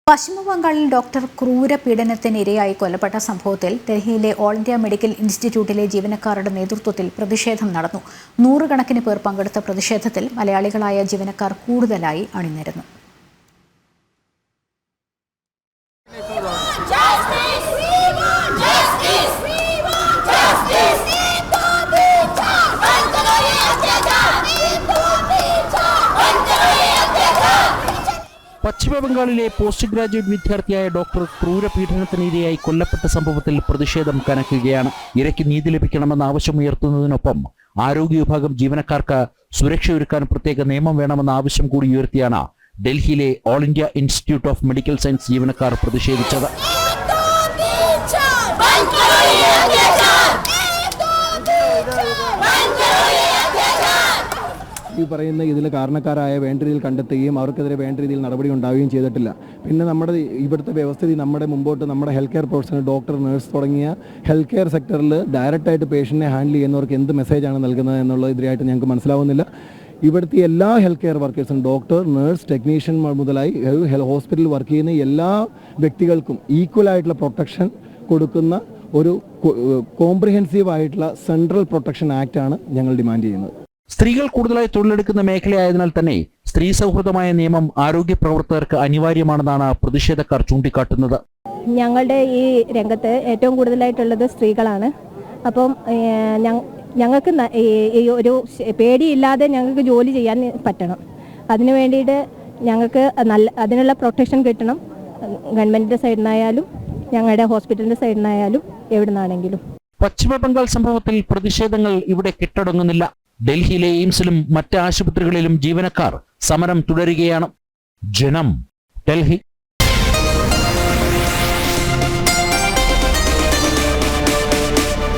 പശ്ചിമബംഗാളിൽ ഡോക്ടർ ക്രൂരപീഡനത്തിനിരയായി കൊല്ലപ്പെട്ട സംഭവത്തിൽ ഡൽഹിയിലെ ഓൾ ഇന്ത്യ മെഡിക്കൽ ഇൻസ്റ്റിറ്റ്യൂട്ടിലെ ജീവനക്കാരുടെ നേതൃത്വത്തിൽ പ്രതിഷേധം നടന്നു. നൂറുകണക്കിന് പേർ പങ്കെടുത്ത പ്രതിഷേധത്തിൽ മലയാളികളായ ജീവനക്കാർ കൂടുതലായി അണിനിരന്നു. പശ്ചിമബംഗാളിലെ പോസ്റ്റ് ഗ്രാജുവേറ്റ് വിദ്യാർത്ഥിയായ ഡോക്ടർ ക്രൂരപീഡനത്തിനിരയായി കൊല്ലപ്പെട്ട സംഭവത്തിൽ പ്രതിഷേധം കനക്കുകയാണ്. ഇരയ്ക്ക് നീതി ലഭിക്കണമെന്ന ആവശ്യമുയർത്തുന്നതിനൊപ്പം ആരോഗ്യ വിഭാഗം ജീവനക്കാർക്ക് സുരക്ഷയൊരുക്കാൻ പ്രത്യേക നിയമം വേണമെന്ന ആവശ്യം കൂടി ഉയർത്തിയാണ് ഡൽഹിയിലെ all India institute of medical science ജീവനക്കാർ പ്രതിഷേധിച്ചത്. ഈ പറയുന്ന ഇതിൽ കാരണക്കാരായ വേണ്ട രീതിയിൽ കണ്ടെത്തുകയും അവർക്കെതിരെ വേണ്ട രീതിയിൽ നടപടി ഉണ്ടാവുകയും ചെയ്തിട്ടില്ല. പിന്നെ നമ്മുടെ ഇവിടുത്തെ വ്യവസ്ഥിതി നമ്മുടെ മുമ്പോട്ട് നമ്മുടെ health care professional doctor, nurse തുടങ്ങിയ ഹെൽത്ത് കെയർ സെക്ടറിൽ ഡയറക്റ്റായിട്ട് പേഷ്യൻറ്റിനെ ഹാൻഡിൽ ചെയ്യുന്നവർക്ക് എന്ത് മെസ്സേജാണ് നൽകുന്നത് എന്നുള്ളത് ഇതിനായിട്ട് ഞങ്ങൾക്ക് മനസ്സിലാവുന്നില്ല. ഇവിടുത്തെ എല്ലാ ഹെൽത്ത് കെയർ വർക്കേഴ്സും ഡോക്ടർ, നഴ്സ്, ടെക്നീഷ്യൻ മുതലായി ഹോസ്പിറ്റലിൽ വർക്ക് ചെയ്യുന്ന എല്ലാ വ്യക്തികൾക്കും ഈക്വലായിട്ടുള്ള പ്രൊട്ടക്ഷൻ കൊടുക്കുന്ന ഒരു കോംപ്രിഹെൻസീവ് ആയിട്ടുള്ള സെൻട്രൽ പ്രൊട്ടക്ഷൻ ആക്റ്റാണ് ഞങ്ങൾ ഡിമാൻഡ് ചെയ്യുന്നത്. സ്ത്രീകൾ കൂടുതലായി തൊഴിലെടുക്കുന്ന മേഖലയായതിനാൽ തന്നെ സ്ത്രീ സൗഹൃദമായ നിയമം ആരോഗ്യ പ്രവർത്തകർക്ക് അനിവാര്യമാണെന്നാണ് പ്രതിഷേധക്കാർ ചൂണ്ടിക്കാട്ടുന്നത്. ഞങ്ങളുടെ ഈ രംഗത്ത് ഏറ്റവും കൂടുതലായിട്ടുള്ളത് സ്ത്രീകളാണ്. അപ്പം ഞങ്ങൾക്ക് ഒരു പേടിയില്ലാതെ ഞങ്ങൾക്ക് ജോലി ചെയ്യാൻ പറ്റണം. അതിനു വേണ്ടിയിട്ട് ഞങ്ങൾക്ക് അതിനുള്ള പ്രൊട്ടക്ഷൻ കിട്ടണം. ഗവൺമെൻറ്റിൻ്റെ സൈഡിൽ നിന്നായാലും ഞങ്ങളുടെ ഹോസ്പിറ്റലിൻ്റെ സൈഡിൽ നിന്നായാലും എവിടെ നിന്നാണെങ്കിലും. പശ്ചിമബംഗാൾ സംഭവത്തിൽ പ്രതിഷേധങ്ങൾ ഇവിടെ കെട്ടടങ്ങുന്നില്ല. ഡൽഹിയിലെ എയിംസിലും മറ്റ് ആശുപത്രികളിലും ജീവനക്കാർ സമരം തുടരുകയാണ്. ജനം, ഡൽഹി.